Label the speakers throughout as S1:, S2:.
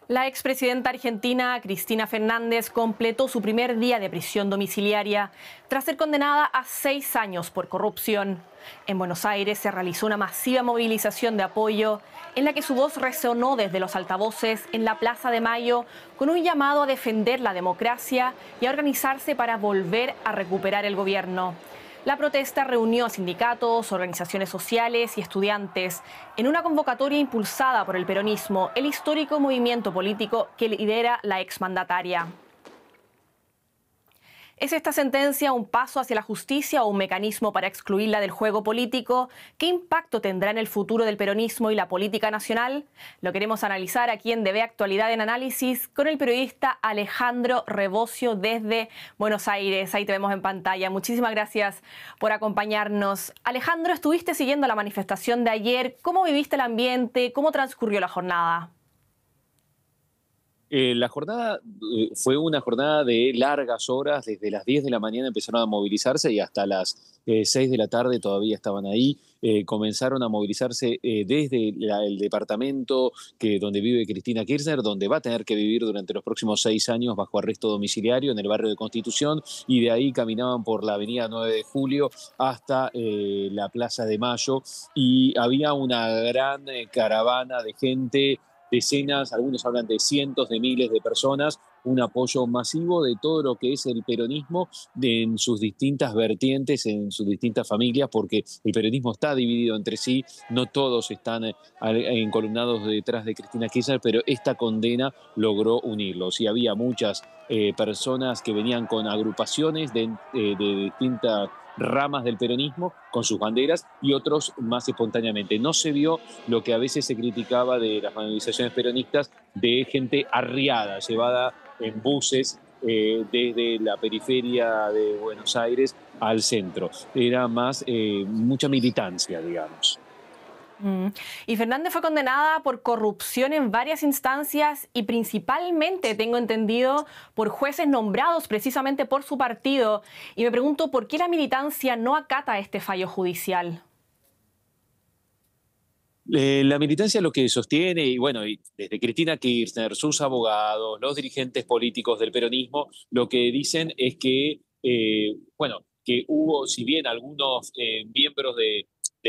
S1: La expresidenta argentina Cristina Fernández completó su primer día de prisión domiciliaria tras ser condenada a 6 años por corrupción. En Buenos Aires se realizó una masiva movilización de apoyo en la que su voz resonó desde los altavoces en la Plaza de Mayo con un llamado a defender la democracia y a organizarse para volver a recuperar el gobierno. La protesta reunió a sindicatos, organizaciones sociales y estudiantes en una convocatoria impulsada por el peronismo, el histórico movimiento político que lidera la exmandataria. ¿Es esta sentencia un paso hacia la justicia o un mecanismo para excluirla del juego político? ¿Qué impacto tendrá en el futuro del peronismo y la política nacional? Lo queremos analizar aquí en DB Actualidad en Análisis con el periodista Alejandro Rebocio desde Buenos Aires. Ahí te vemos en pantalla. Muchísimas gracias por acompañarnos. Alejandro, estuviste siguiendo la manifestación de ayer. ¿Cómo viviste el ambiente? ¿Cómo transcurrió la jornada?
S2: La jornada fue una jornada de largas horas, desde las 10 de la mañana empezaron a movilizarse y hasta las 6 de la tarde todavía estaban ahí. Comenzaron a movilizarse desde el departamento donde vive Cristina Kirchner, donde va a tener que vivir durante los próximos 6 años bajo arresto domiciliario en el barrio de Constitución, y de ahí caminaban por la avenida 9 de Julio hasta la Plaza de Mayo, y había una gran caravana de gente. Decenas, algunos hablan de cientos de miles de personas, un apoyo masivo de todo lo que es el peronismo en sus distintas vertientes, en sus distintas familias, porque el peronismo está dividido entre sí, no todos están encolumnados detrás de Cristina Kirchner, pero esta condena logró unirlos, y había muchas personas que venían con agrupaciones de distintas ramas del peronismo con sus banderas, y otros más espontáneamente. No se vio lo que a veces se criticaba de las movilizaciones peronistas, de gente arriada, llevada en buses desde la periferia de Buenos Aires al centro. Era más mucha militancia, digamos.
S1: Y Fernández fue condenada por corrupción en varias instancias y principalmente, tengo entendido, por jueces nombrados precisamente por su partido. Y me pregunto por qué la militancia no acata este fallo judicial.
S2: La militancia lo que sostiene, y bueno, y desde Cristina Kirchner, sus abogados, los dirigentes políticos del peronismo, lo que dicen es que, bueno, que hubo, si bien algunos miembros de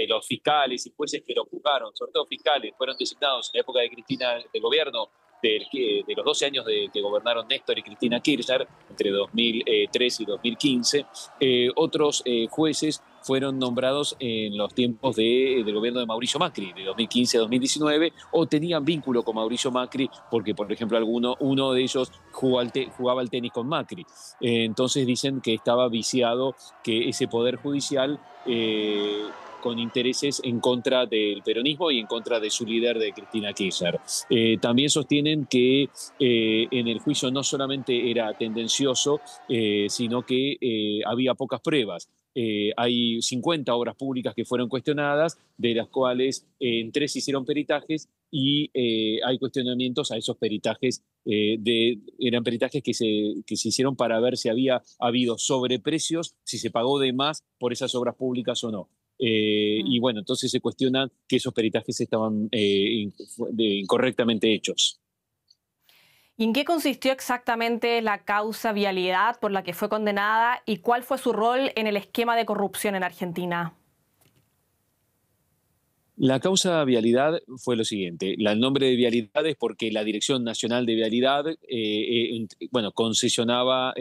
S2: los fiscales y jueces que lo juzgaron, sobre todo fiscales, fueron designados en la época de Cristina, del gobierno, de los 12 años que gobernaron Néstor y Cristina Kirchner, entre 2003 y 2015, otros jueces fueron nombrados en los tiempos del gobierno de Mauricio Macri, de 2015 a 2019, o tenían vínculo con Mauricio Macri, porque, por ejemplo, uno de ellos jugaba al tenis con Macri. Entonces dicen que estaba viciado, que ese poder judicial con intereses en contra del peronismo y en contra de su líder, de Cristina Kirchner. También sostienen que en el juicio no solamente era tendencioso, sino que había pocas pruebas. Hay 50 obras públicas que fueron cuestionadas, de las cuales en 3 hicieron peritajes, y hay cuestionamientos a esos peritajes. Eran peritajes que se hicieron para ver si había habido sobreprecios, si se pagó de más por esas obras públicas o no. Y bueno, entonces se cuestionan que esos peritajes estaban incorrectamente hechos.
S1: ¿Y en qué consistió exactamente la causa vialidad por la que fue condenada y cuál fue su rol en el esquema de corrupción en Argentina?
S2: La causa vialidad fue lo siguiente. El nombre de vialidad es porque la Dirección Nacional de Vialidad bueno, concesionaba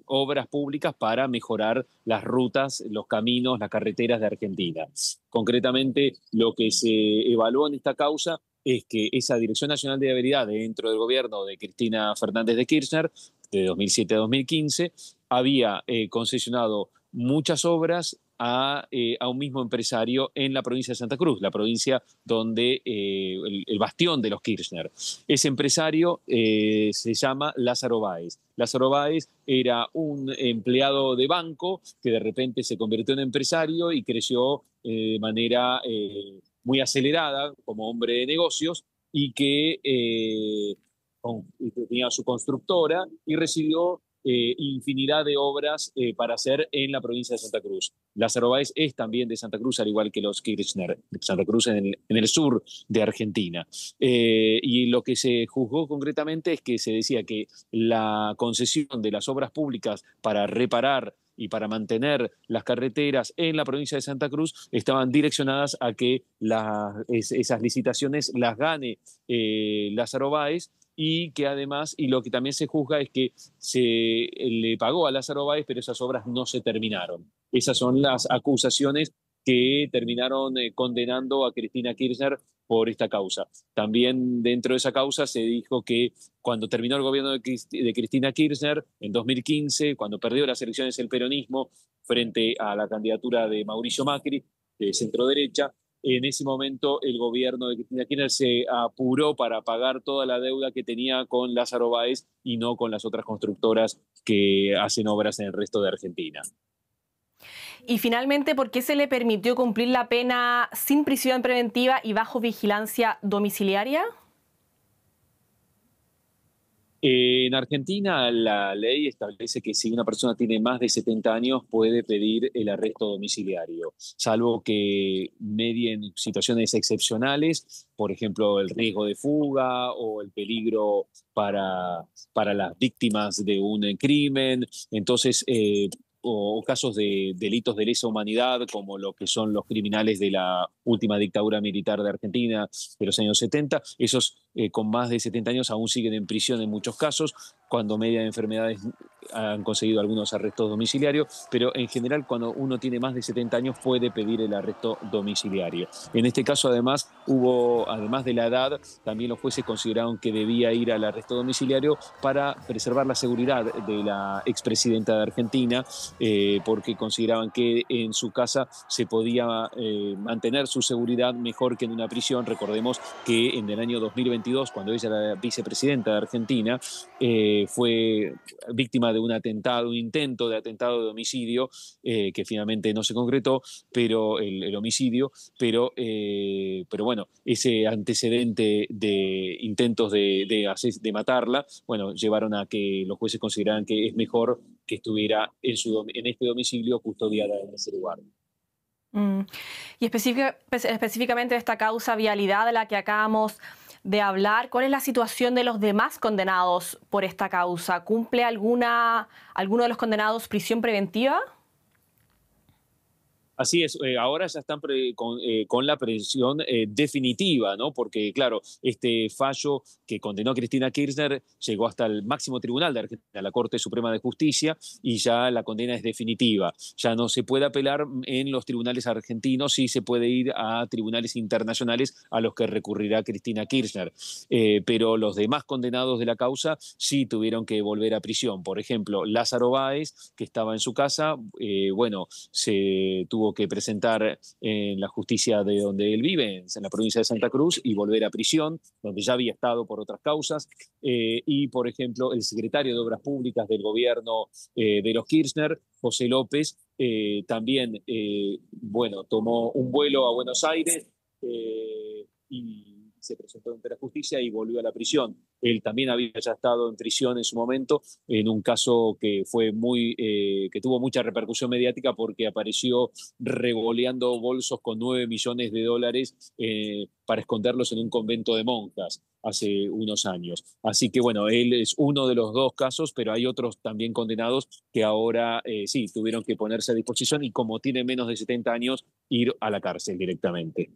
S2: obras públicas para mejorar las rutas, los caminos, las carreteras de Argentina. Concretamente, lo que se evaluó en esta causa es que esa Dirección Nacional de Vialidad, dentro del gobierno de Cristina Fernández de Kirchner, de 2007 a 2015, había concesionado muchas obras a un mismo empresario en la provincia de Santa Cruz, la provincia donde el bastión de los Kirchner. Ese empresario se llama Lázaro Báez. Lázaro Báez era un empleado de banco que de repente se convirtió en empresario y creció de manera muy acelerada como hombre de negocios, y que tenía su constructora y recibió infinidad de obras para hacer en la provincia de Santa Cruz. Lázaro Báez es también de Santa Cruz, al igual que los Kirchner, Santa Cruz en el sur de Argentina. Y lo que se juzgó concretamente es que se decía que la concesión de las obras públicas para reparar y para mantener las carreteras en la provincia de Santa Cruz estaban direccionadas a que esas licitaciones las gane Lázaro Báez, y que además, y lo que también se juzga es que se le pagó a Lázaro Báez, pero esas obras no se terminaron. Esas son las acusaciones que terminaron condenando a Cristina Kirchner por esta causa. También dentro de esa causa se dijo que cuando terminó el gobierno de Cristina Kirchner, en 2015, cuando perdió las elecciones el peronismo frente a la candidatura de Mauricio Macri, de centroderecha, en ese momento el gobierno de Cristina Kirchner se apuró para pagar toda la deuda que tenía con Lázaro Báez y no con las otras constructoras que hacen obras en el resto de Argentina.
S1: Y finalmente, ¿por qué se le permitió cumplir la pena sin prisión preventiva y bajo vigilancia domiciliaria?
S2: En Argentina la ley establece que si una persona tiene más de 70 años puede pedir el arresto domiciliario, salvo que medien situaciones excepcionales, por ejemplo, el riesgo de fuga o el peligro para las víctimas de un crimen. Entonces, o casos de delitos de lesa humanidad, como lo que son los criminales de la última dictadura militar de Argentina de los años 70, esos con más de 70 años aún siguen en prisión en muchos casos, cuando median enfermedades han conseguido algunos arrestos domiciliarios, pero en general cuando uno tiene más de 70 años puede pedir el arresto domiciliario. En este caso además además de la edad, también los jueces consideraron que debía ir al arresto domiciliario para preservar la seguridad de la expresidenta de Argentina, porque consideraban que en su casa se podía mantener su seguridad mejor que en una prisión. Recordemos que en el año 2022, cuando ella era vicepresidenta de Argentina, fue víctima de un intento de atentado de homicidio, que finalmente no se concretó, pero el homicidio, pero bueno, ese antecedente de intentos de matarla, bueno, llevaron a que los jueces consideraran que es mejor que estuviera en este domicilio custodiada en ese lugar.
S1: Y específicamente de esta causa vialidad de la que acabamos de hablar, ¿cuál es la situación de los demás condenados por esta causa? ¿Cumple alguno de los condenados prisión preventiva?
S2: Así es, ahora ya están con la prisión definitiva, ¿no? Porque, claro, este fallo que condenó a Cristina Kirchner llegó hasta el máximo tribunal de Argentina, la Corte Suprema de Justicia, y ya la condena es definitiva. Ya no se puede apelar en los tribunales argentinos, sí se puede ir a tribunales internacionales a los que recurrirá Cristina Kirchner. Pero los demás condenados de la causa sí tuvieron que volver a prisión. Por ejemplo, Lázaro Báez, que estaba en su casa, bueno, se tuvo que presentar en la justicia de donde él vive, en la provincia de Santa Cruz, y volver a prisión, donde ya había estado por otras causas. Y, por ejemplo, el secretario de Obras Públicas del gobierno de los Kirchner, José López, también, bueno, tomó un vuelo a Buenos Aires y se presentó ante la justicia y volvió a la prisión. Él también había ya estado en prisión en su momento, en un caso que fue que tuvo mucha repercusión mediática porque apareció revoleando bolsos con $9 millones para esconderlos en un convento de monjas hace unos años. Así que bueno, él es uno de los dos casos, pero hay otros también condenados que ahora sí tuvieron que ponerse a disposición y, como tiene menos de 70 años, ir a la cárcel directamente.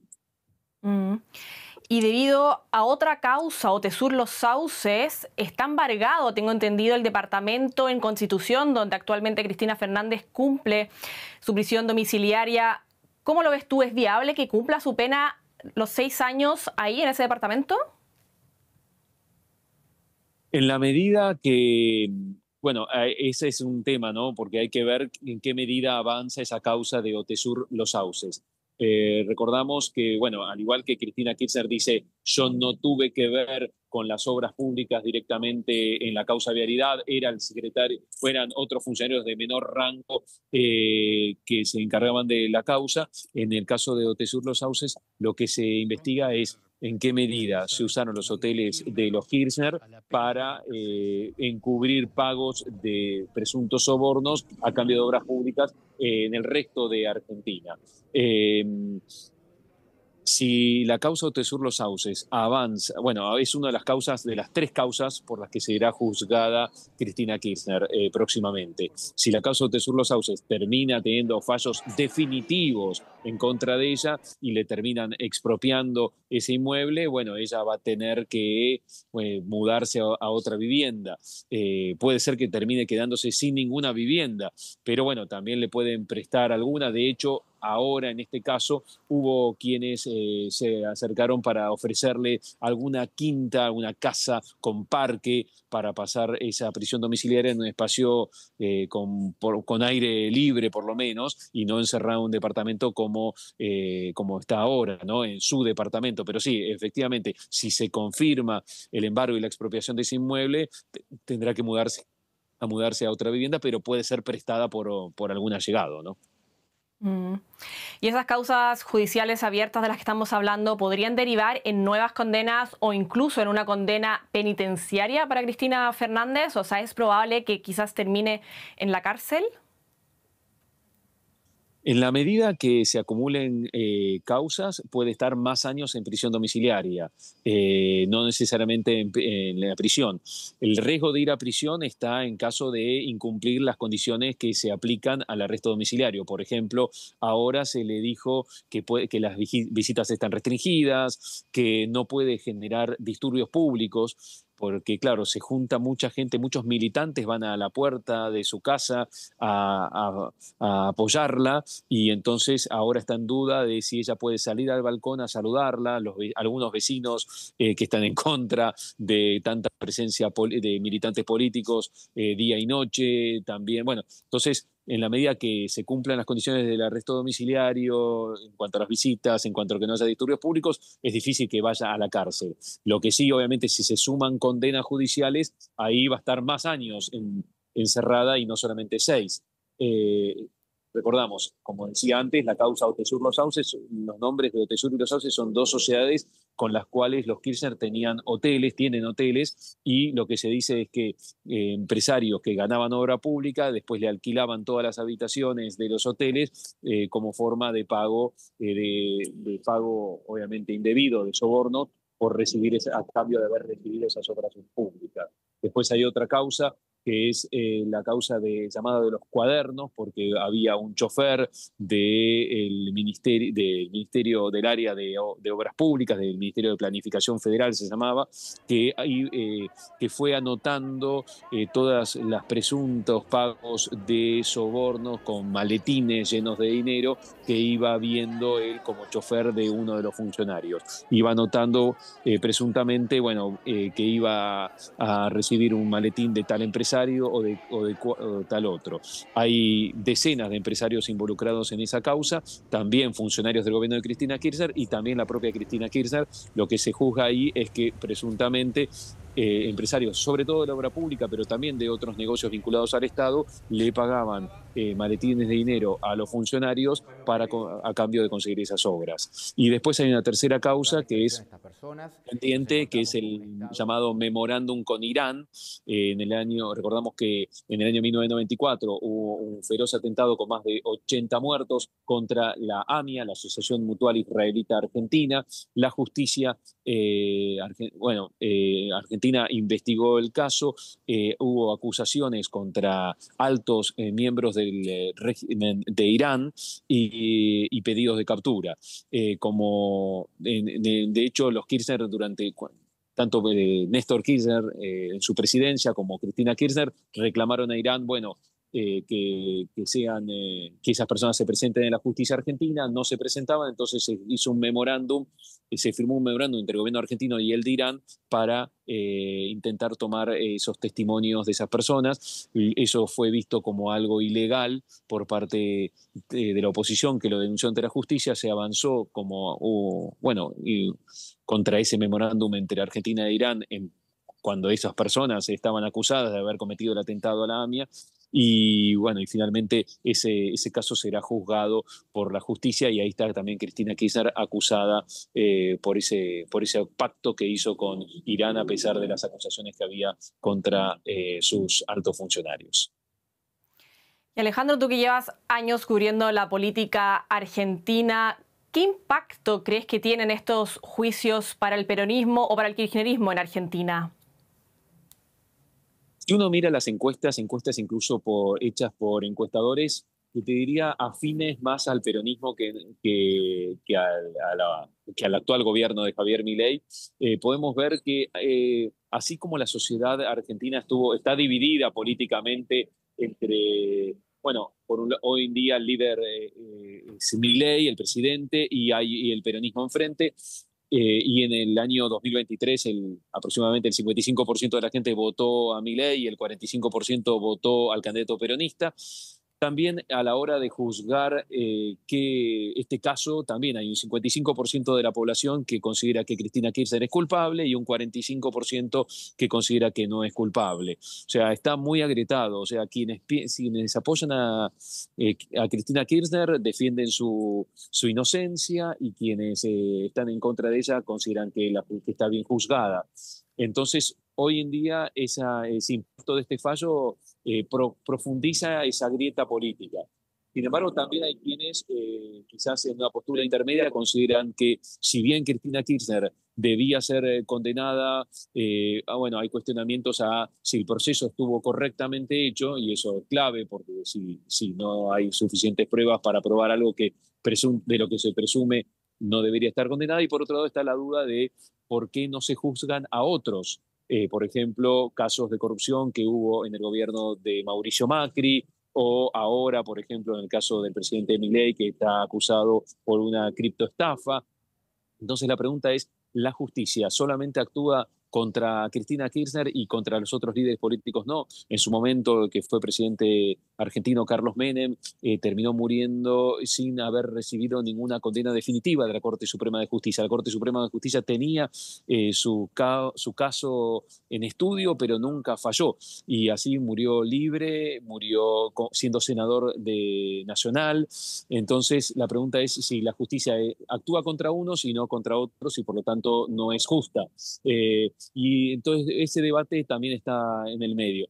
S1: Y debido a otra causa, Otesur Los Sauces, está embargado, tengo entendido, el departamento en Constitución, donde actualmente Cristina Fernández cumple su prisión domiciliaria. ¿Cómo lo ves tú? ¿Es viable que cumpla su pena los 6 años ahí en ese departamento?
S2: En la medida que, bueno, ese es un tema, ¿no? Porque hay que ver en qué medida avanza esa causa de Otesur Los Sauces. Recordamos que, bueno, al igual que Cristina Kirchner dice, yo no tuve que ver con las obras públicas directamente en la causa vialidad, era el secretario, eran otros funcionarios de menor rango que se encargaban de la causa. En el caso de Otesur Los Sauces, lo que se investiga es en qué medida se usaron los hoteles de los Kirchner para encubrir pagos de presuntos sobornos a cambio de obras públicas en el resto de Argentina. Si la causa Otesur Los Sauces avanza, bueno, es una de las causas, de las 3 causas por las que será juzgada Cristina Kirchner próximamente. Si la causa Otesur Los Sauces termina teniendo fallos definitivos en contra de ella y le terminan expropiando ese inmueble, bueno, ella va a tener que mudarse a otra vivienda. Puede ser que termine quedándose sin ninguna vivienda, pero bueno, también le pueden prestar alguna. De hecho, ahora, en este caso, hubo quienes se acercaron para ofrecerle alguna quinta, una casa con parque para pasar esa prisión domiciliaria en un espacio con aire libre, por lo menos, y no encerrado en un departamento como está ahora, ¿no? En su departamento. Pero sí, efectivamente, si se confirma el embargo y la expropiación de ese inmueble, tendrá que mudarse a otra vivienda, pero puede ser prestada por algún allegado, ¿no?
S1: Mm. ¿Y esas causas judiciales abiertas de las que estamos hablando podrían derivar en nuevas condenas o incluso en una condena penitenciaria para Cristina Fernández? O sea, ¿es probable que quizás termine en la cárcel?
S2: En la medida que se acumulen causas, puede estar más años en prisión domiciliaria, no necesariamente en la prisión. El riesgo de ir a prisión está en caso de incumplir las condiciones que se aplican al arresto domiciliario. Por ejemplo, ahora se le dijo que las visitas están restringidas, que no puede generar disturbios públicos, porque claro, se junta mucha gente, muchos militantes van a la puerta de su casa a apoyarla, y entonces ahora está en duda de si ella puede salir al balcón a saludarla. Algunos vecinos que están en contra de tanta presencia de militantes políticos día y noche también. Bueno, entonces, en la medida que se cumplan las condiciones del arresto domiciliario, en cuanto a las visitas, en cuanto a que no haya disturbios públicos, es difícil que vaya a la cárcel. Lo que sí, obviamente, si se suman condenas judiciales, ahí va a estar más años encerrada y no solamente 6. Recordamos, como decía antes, la causa Otesur Los Sauces, los nombres de Otesur y Los Sauces son 2 sociedades con las cuales los Kirchner tienen hoteles, y lo que se dice es que empresarios que ganaban obra pública después le alquilaban todas las habitaciones de los hoteles como forma de pago, de pago obviamente indebido, de soborno, por recibir a cambio de haber recibido esas obras públicas. Después hay otra causa que es la causa llamada de los cuadernos, porque había un chofer del ministerio del área de Obras Públicas, del Ministerio de Planificación Federal se llamaba, que fue anotando todas las presuntos pagos de sobornos con maletines llenos de dinero que iba viendo él como chofer de uno de los funcionarios. Iba anotando presuntamente, bueno, que iba a recibir un maletín de tal empresario o de tal otro. Hay decenas de empresarios involucrados en esa causa, también funcionarios del gobierno de Cristina Kirchner y también la propia Cristina Kirchner. Lo que se juzga ahí es que presuntamente empresarios, sobre todo de la obra pública, pero también de otros negocios vinculados al Estado, le pagaban maletines de dinero a los funcionarios a cambio de conseguir esas obras. Y después hay una tercera causa que es pendiente, que es el llamado memorándum con Irán. Recordamos que en el año 1994 hubo un feroz atentado con más de 80 muertos contra la AMIA, la Asociación Mutual Israelita Argentina. La justicia Argentina investigó el caso, hubo acusaciones contra altos miembros del régimen de Irán y pedidos de captura. De hecho, los Kirchner tanto Néstor Kirchner en su presidencia como Cristina Kirchner reclamaron a Irán, bueno, que esas personas se presenten en la justicia argentina. No se presentaban, entonces se hizo un memorándum, se firmó un memorándum entre el gobierno argentino y el de Irán para intentar tomar esos testimonios de esas personas. Eso fue visto como algo ilegal por parte de la oposición, que lo denunció ante la justicia. Se avanzó contra ese memorándum entre Argentina e Irán cuando esas personas estaban acusadas de haber cometido el atentado a la AMIA. y bueno, y finalmente ese caso será juzgado por la justicia y ahí está también Cristina Kirchner acusada por ese pacto que hizo con Irán a pesar de las acusaciones que había contra sus altos funcionarios.
S1: Y Alejandro, tú que llevas años cubriendo la política argentina, ¿qué impacto crees que tienen estos juicios para el peronismo o para el kirchnerismo en Argentina?
S2: Si uno mira las encuestas, encuestas incluso hechas por encuestadores, que te diría afines más al peronismo que al actual gobierno de Javier Milei, podemos ver que así como la sociedad argentina está dividida políticamente entre, bueno, hoy en día el líder es Milei, el presidente, y el peronismo enfrente, y en el año 2023 aproximadamente el 55% de la gente votó a Milei y el 45% votó al candidato peronista. También a la hora de juzgar este caso, también hay un 55% de la población que considera que Cristina Kirchner es culpable y un 45% que considera que no es culpable. O sea, está muy agrietado. O sea, quienes apoyan a Cristina Kirchner defienden su inocencia y quienes están en contra de ella consideran que está bien juzgada. Entonces, hoy en día ese impacto de este fallo profundiza esa grieta política. Sin embargo, también hay quienes, quizás en una postura intermedia, consideran que si bien Cristina Kirchner debía ser condenada, bueno, hay cuestionamientos a si el proceso estuvo correctamente hecho, y eso es clave, porque si no hay suficientes pruebas para probar algo de lo que se presume no debería estar condenada, y por otro lado está la duda de por qué no se juzgan a otros. Por ejemplo, casos de corrupción que hubo en el gobierno de Mauricio Macri, o ahora, por ejemplo, en el caso del presidente Milei, que está acusado por una criptoestafa. Entonces la pregunta es, ¿la justicia solamente actúa contra Cristina Kirchner y contra los otros líderes políticos no? En su momento, que fue presidente argentino Carlos Menem, terminó muriendo sin haber recibido ninguna condena definitiva de la Corte Suprema de Justicia. La Corte Suprema de Justicia tenía su caso en estudio, pero nunca falló. Y así murió libre, murió siendo senador nacional. Entonces, la pregunta es si la justicia actúa contra unos y no contra otros, y por lo tanto no es justa. Y entonces ese debate también está en el medio.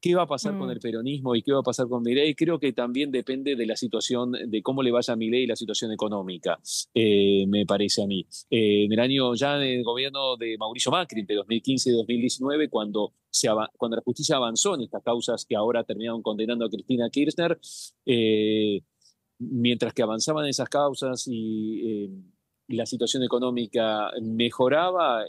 S2: ¿Qué va a pasar con el peronismo y qué va a pasar con Milei? Creo que también depende de la situación, de cómo le vaya a Milei y la situación económica, me parece a mí. En el gobierno de Mauricio Macri, de 2015 y 2019, cuando la justicia avanzó en estas causas que ahora terminaron condenando a Cristina Kirchner, mientras que avanzaban esas causas y la situación económica mejoraba,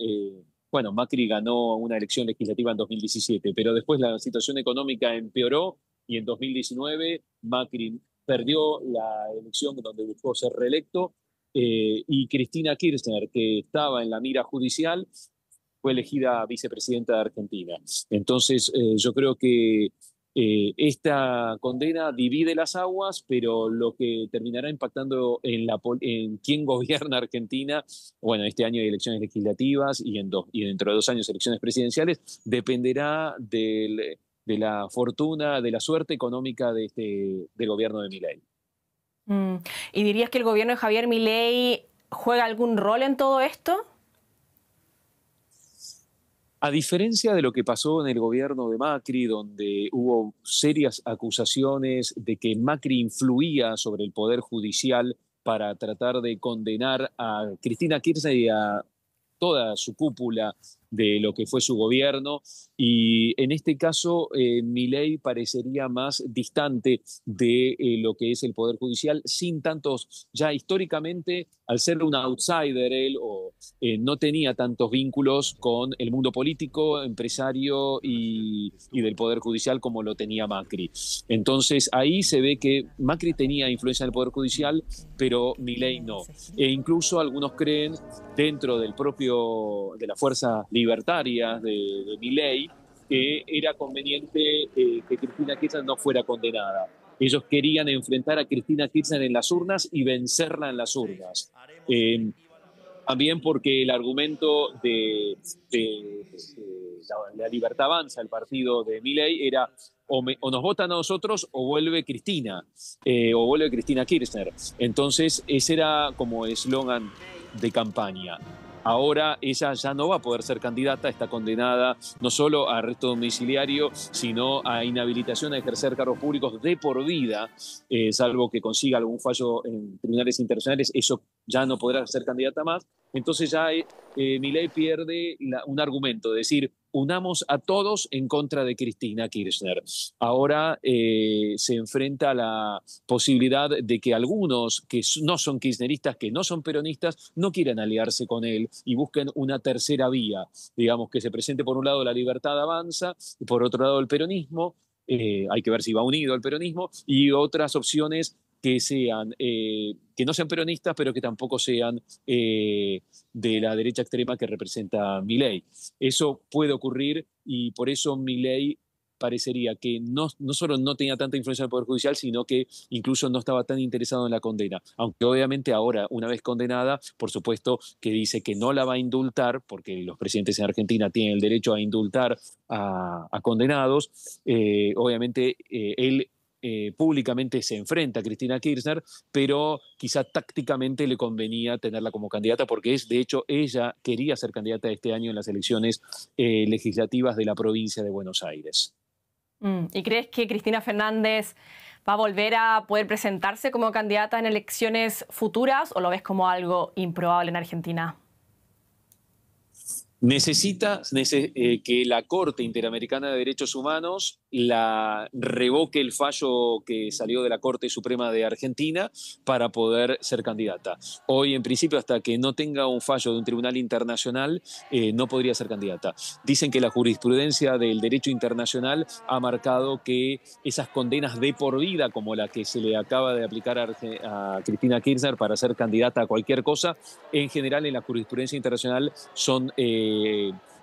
S2: bueno, Macri ganó una elección legislativa en 2017, pero después la situación económica empeoró y en 2019 Macri perdió la elección donde buscó ser reelecto, y Cristina Kirchner, que estaba en la mira judicial, fue elegida vicepresidenta de Argentina. Entonces, yo creo que esta condena divide las aguas, pero lo que terminará impactando en quién gobierna Argentina, bueno, este año hay elecciones legislativas y dentro de 2 años elecciones presidenciales, dependerá de la fortuna, de la suerte económica del gobierno de Milei.
S1: ¿Y dirías que el gobierno de Javier Milei juega algún rol en todo esto?
S2: A diferencia de lo que pasó en el gobierno de Macri, donde hubo serias acusaciones de que Macri influía sobre el Poder Judicial para tratar de condenar a Cristina Kirchner y a toda su cúpula de lo que fue su gobierno, y en este caso Milei parecería más distante de lo que es el Poder Judicial, sin tantos, ya históricamente, al ser un outsider él, no tenía tantos vínculos con el mundo político, empresario y del Poder Judicial como lo tenía Macri. Entonces ahí se ve que Macri tenía influencia en el Poder Judicial, pero Milei no. E incluso algunos creen, dentro de la fuerza libertarias de Milei, que era conveniente que Cristina Kirchner no fuera condenada. Ellos querían enfrentar a Cristina Kirchner en las urnas y vencerla en las urnas. También porque el argumento de la Libertad Avanza, el partido de Milei, era o nos votan a nosotros o vuelve Cristina, o vuelve Cristina Kirchner. Entonces ese era como eslogan de campaña. Ahora ella ya no va a poder ser candidata, está condenada no solo a arresto domiciliario, sino a inhabilitación a ejercer cargos públicos de por vida, salvo que consiga algún fallo en tribunales internacionales, eso ya no podrá ser candidata más. Entonces ya Milei pierde un argumento, es decir, unamos a todos en contra de Cristina Kirchner. Ahora se enfrenta a la posibilidad de que algunos que no son kirchneristas, que no son peronistas, no quieran aliarse con él y busquen una tercera vía, digamos, que se presente por un lado la Libertad Avanza y por otro lado el peronismo, hay que ver si va unido al peronismo, y otras opciones que sean que no sean peronistas, pero que tampoco sean de la derecha extrema que representa Milei. Eso puede ocurrir y por eso Milei parecería que no solo no tenía tanta influencia en el Poder Judicial, sino que incluso no estaba tan interesado en la condena. Aunque obviamente ahora, una vez condenada, por supuesto que dice que no la va a indultar, porque los presidentes en Argentina tienen el derecho a indultar a condenados. Obviamente él públicamente se enfrenta a Cristina Kirchner, pero quizá tácticamente le convenía tenerla como candidata, porque de hecho, ella quería ser candidata este año en las elecciones legislativas de la provincia de Buenos Aires.
S1: ¿Y crees que Cristina Fernández va a volver a poder presentarse como candidata en elecciones futuras o lo ves como algo improbable en Argentina?
S2: Necesita que la Corte Interamericana de Derechos Humanos revoque el fallo que salió de la Corte Suprema de Argentina para poder ser candidata. Hoy, en principio, hasta que no tenga un fallo de un tribunal internacional, no podría ser candidata. Dicen que la jurisprudencia del derecho internacional ha marcado que esas condenas de por vida, como la que se le acaba de aplicar a Cristina Kirchner para ser candidata a cualquier cosa, en general en la jurisprudencia internacional son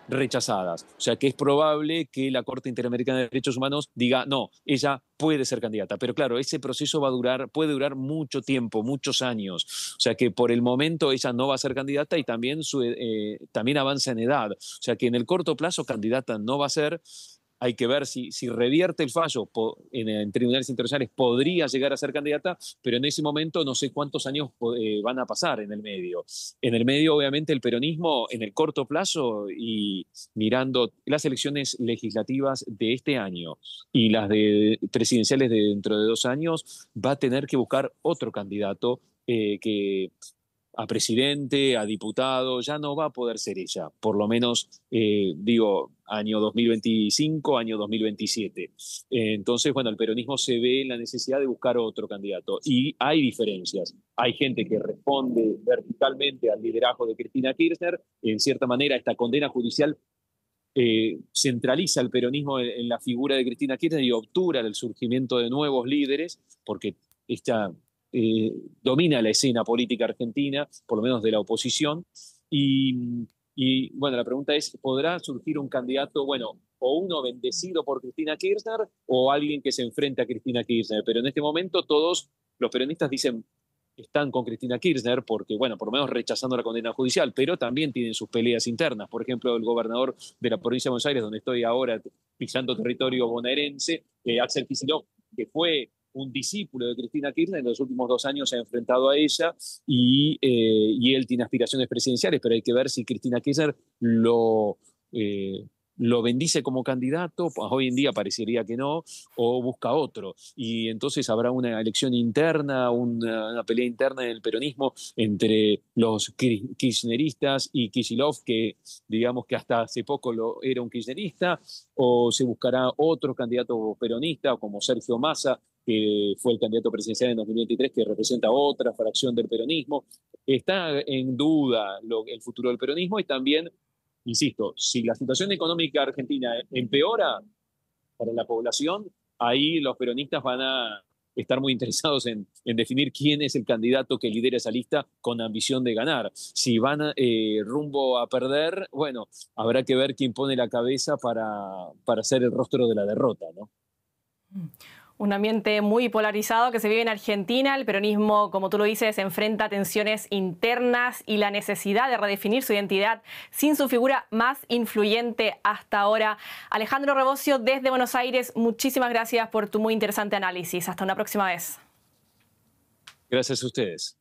S2: rechazadas. O sea que es probable que la Corte Interamericana de Derechos Humanos diga, no, ella puede ser candidata. Pero claro, ese proceso puede durar mucho tiempo, muchos años. O sea que por el momento ella no va a ser candidata y también, también avanza en edad. O sea que en el corto plazo candidata no va a ser. Hay que ver si revierte el fallo en tribunales internacionales, podría llegar a ser candidata, pero en ese momento no sé cuántos años van a pasar en el medio. En el medio, obviamente, el peronismo en el corto plazo y mirando las elecciones legislativas de este año y las presidenciales de dentro de 2 años, va a tener que buscar otro candidato a presidente, a diputado, ya no va a poder ser ella, por lo menos, año 2025, año 2027. Entonces, bueno, el peronismo se ve en la necesidad de buscar otro candidato y hay diferencias. Hay gente que responde verticalmente al liderazgo de Cristina Kirchner, en cierta manera esta condena judicial centraliza el peronismo en la figura de Cristina Kirchner y obtura el surgimiento de nuevos líderes, porque esta domina la escena política argentina, por lo menos de la oposición. Bueno, la pregunta es, ¿podrá surgir un candidato, bueno, o uno bendecido por Cristina Kirchner o alguien que se enfrente a Cristina Kirchner? Pero en este momento todos los peronistas dicen están con Cristina Kirchner porque, bueno, por lo menos rechazando la condena judicial, pero también tienen sus peleas internas. Por ejemplo, el gobernador de la provincia de Buenos Aires, donde estoy ahora pisando territorio bonaerense, Axel Kicillof, que fue un discípulo de Cristina Kirchner, en los últimos 2 años se ha enfrentado a ella y él tiene aspiraciones presidenciales, pero hay que ver si Cristina Kirchner lo bendice como candidato, hoy en día parecería que no, o busca otro. Y entonces habrá una elección interna, una pelea interna en el peronismo entre los kirchneristas y Kicillof, que digamos que hasta hace poco era un kirchnerista, o se buscará otro candidato peronista, como Sergio Massa, que fue el candidato presidencial en 2023, que representa otra fracción del peronismo. Está en duda el futuro del peronismo y también, insisto, si la situación económica argentina empeora para la población, ahí los peronistas van a estar muy interesados en definir quién es el candidato que lidera esa lista con ambición de ganar. Si van rumbo a perder, bueno, habrá que ver quién pone la cabeza para ser el rostro de la derrota, ¿no?
S1: Un ambiente muy polarizado que se vive en Argentina. El peronismo, como tú lo dices, enfrenta tensiones internas y la necesidad de redefinir su identidad sin su figura más influyente hasta ahora. Alejandro Rebocio, desde Buenos Aires, muchísimas gracias por tu muy interesante análisis. Hasta una próxima vez.
S2: Gracias a ustedes.